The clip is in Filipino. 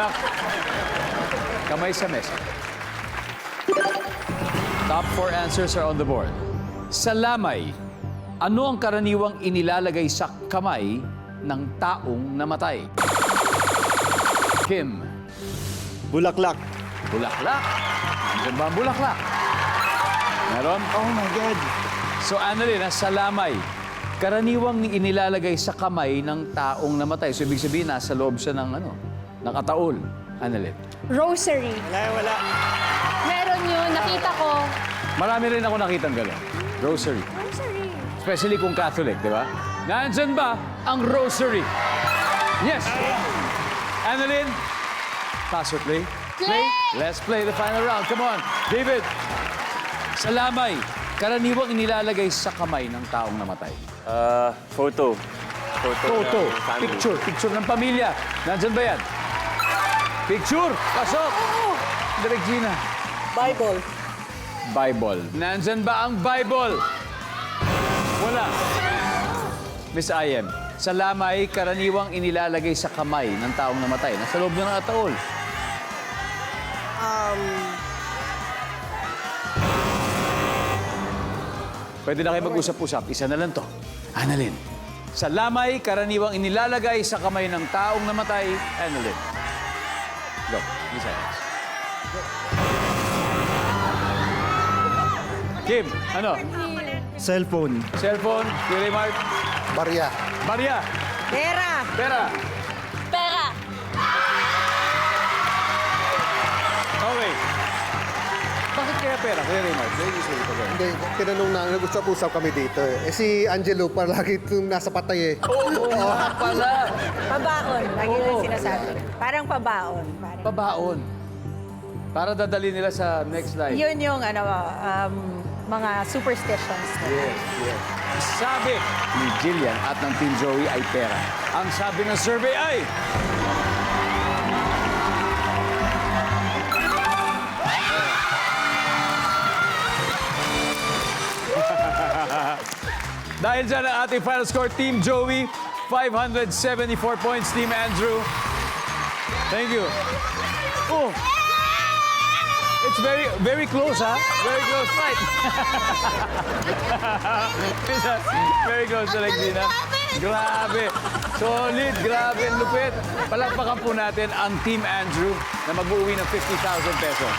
luck. Kamay sa mesa. Top 4 answers are on the board. Sa lamay, ano ang karaniwang inilalagay sa kamay ng taong namatay? Kim. Bulaklak. Bulaklak. Nandiyan ba ang bulaklak? Meron? Oh my God. So, Annalyn, sa lamay, karaniwang inilalagay sa kamay ng taong namatay. So, ibig sabihin, nasa loob siya ng nakataol. Annalyn. Rosary. Wala. Meron yun. Nakita ko. Marami rin ako nakitang gano'n. Rosary. Rosary. Especially kung Catholic, di ba? Nandyan ba ang rosary? Yes! Annalyn, pass or play? Play! Let's play the final round. Come on, David. Sa lamay, karaniwang inilalagay sa kamay ng taong namatay. Photo. Photo, picture, picture ng pamilya. Nandyan ba yan? Picture, pasok! Direk Gina. Bible. Bible. Nandyan ba ang Bible? Wala. Miss Ayem, sa lamay, karaniwang inilalagay sa kamay ng taong namatay. Nasa loob na ng ataol. Pwede na kayo mag-usap-usap. Isa na lang to. Annalyn. Sa lamay, karaniwang inilalagay sa kamay ng taong namatay. Annalyn. Go. Miss Ayem. Kim, ano? Cellphone. Cellphone, Kuya Mark, Barya. Maria, Pera. Pera. Pera. Okay. Bakit kaya pera, Kuya Mark? Hindi, tinanong na, nag-usap-usap kami dito eh. Eh si Angelo, lagi itong nasa patay eh. Oo nga pala. Pabaon. Lagi lang sinasabi. Parang pabaon. Parang. Pabaon. Para dadali nila sa next life. Yun yung mga superstitions. Yes, yes. Sabi ni Jillian at ng Team Joey ay pera. Ang sabi ng survey ay... Dahil dyan ang ating final score, Team Joey, 574 points. Team Andrew, thank you. Oh, it's very close, ha? Very close fight. Very close talaga, Gina. Grabe. Solid, grabe, ang lupit. Palakpakan po natin ang Team Andrew na mag-uwi ng 50,000 pesos.